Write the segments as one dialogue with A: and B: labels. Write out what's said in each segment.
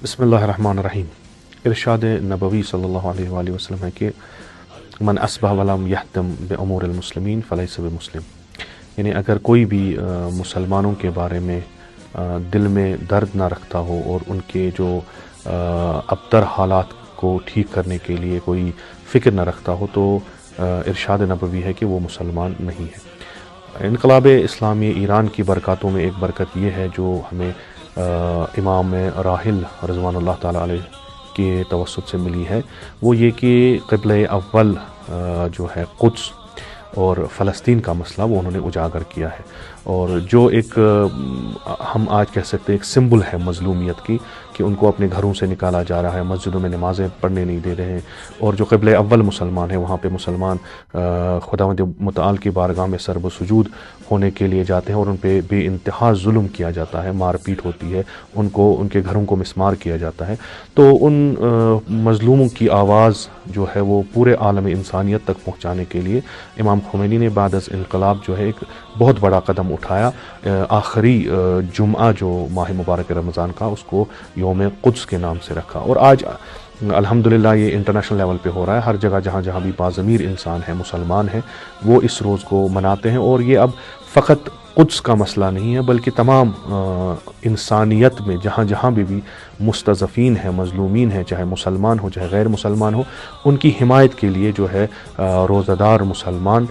A: بسم اللہ الرحمن الرحیم۔ ارشاد نبوی صلی اللہ علیہ وآلہ وسلم ہے کہ من اصبح ولم یہتم بامور المسلمین فلیس بمسلم، یعنی اگر کوئی بھی مسلمانوں کے بارے میں دل میں درد نہ رکھتا ہو اور ان کے جو ابتر حالات کو ٹھیک کرنے کے لیے کوئی فکر نہ رکھتا ہو تو ارشاد نبوی ہے کہ وہ مسلمان نہیں ہے۔ انقلاب اسلامی ایران کی برکاتوں میں ایک برکت یہ ہے جو ہمیں امام راحل رضوان اللہ تعالیٰ علیہ کے توسط سے ملی ہے، وہ یہ کہ قبلہ اول جو ہے قدس اور فلسطین کا مسئلہ وہ انہوں نے اجاگر کیا ہے، اور جو ایک ہم آج کہہ سکتے ہیں ایک سمبل ہے مظلومیت کی کہ ان کو اپنے گھروں سے نکالا جا رہا ہے، مسجدوں میں نمازیں پڑھنے نہیں دے رہے ہیں، اور جو قبلہ اول مسلمان ہیں وہاں پہ مسلمان خداوند متعال کی بارگاہ میں سر بسجود ہونے کے لیے جاتے ہیں اور ان پہ بے انتہا ظلم کیا جاتا ہے، مار پیٹ ہوتی ہے، ان کو ان کے گھروں کو مسمار کیا جاتا ہے۔ تو ان مظلوموں کی آواز جو ہے وہ پورے عالم انسانیت تک پہنچانے کے لیے امام خمینی نے بعد از انقلاب جو ہے ایک بہت بڑا قدم اٹھایا۔ آخری جمعہ جو ماہ مبارک رمضان کا اس کو یوم قدس کے نام سے رکھا، اور آج الحمدللہ یہ انٹرنیشنل لیول پہ ہو رہا ہے، ہر جگہ جہاں جہاں بھی باضمیر انسان ہے، مسلمان ہیں، وہ اس روز کو مناتے ہیں، اور یہ اب فقط قدس کا مسئلہ نہیں ہے بلکہ تمام انسانیت میں جہاں جہاں بھی مستضعفین ہیں، مظلومین ہیں، چاہے مسلمان ہو چاہے غیر مسلمان ہو، ان کی حمایت کے لیے جو ہے روزہ دار مسلمان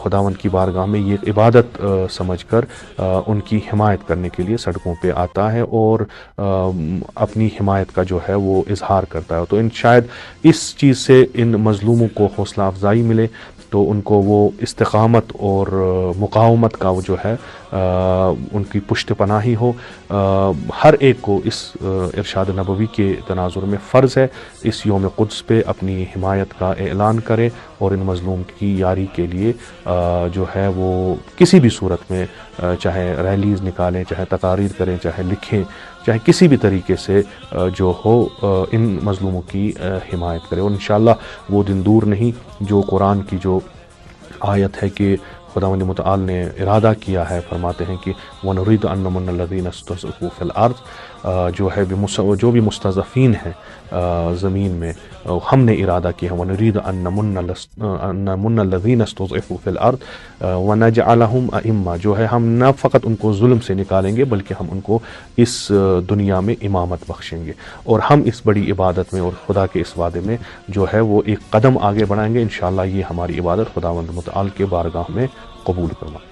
A: خداوند کی بارگاہ میں یہ عبادت سمجھ کر ان کی حمایت کرنے کے لیے سڑکوں پہ آتا ہے اور اپنی حمایت کا جو ہے وہ اظہار کرتا ہے۔ تو شاید اس چیز سے ان مظلوموں کو حوصلہ افزائی ملے، تو ان کو وہ استقامت اور مقاومت کا وہ جو ہے ان کی پشت پناہی ہو۔ ہر ایک کو اس ارشاد نبوی کے تناظر میں فرض ہے اس یوم قدس پہ اپنی حمایت کا اعلان کرے اور ان مظلوم کی یاری کے لیے جو ہے وہ کسی بھی صورت میں چاہے ریلیز نکالیں، چاہے تقاریر کریں، چاہے لکھیں، چاہے کسی بھی طریقے سے جو ہو ان مظلوموں کی حمایت کرے، اور انشاءاللہ وہ دن دور نہیں جو قرآن کی جو آیت ہے کہ خداوند متعال نے ارادہ کیا ہے، فرماتے ہیں کہ وَنُرِيدُ أَن نَّمُنَّ الَّذِينَ اسْتُضْعِفُوا فِي الْأَرْضِ، جو ہے جو بھی مستضعفین ہیں زمین میں، ہم نے ارادہ کیا ہے وَنُرِيدُ أَن نَّمُنَّ الَّذِينَ اسْتُضْعِفُوا فِي الْأَرْضِ وَنَجْعَلَهُمْ أَئِمَّةً، جو ہے ہم نہ فقط ان کو ظلم سے نکالیں گے بلکہ ہم ان کو اس دنیا میں امامت بخشیں گے، اور ہم اس بڑی عبادت میں اور خدا کے اس وعدے میں جو ہے وہ ایک قدم آگے بڑھائیں گے۔ انشاءاللہ یہ ہماری عبادت خداوند متعال کے بارگاہ میں قبول فرمائے۔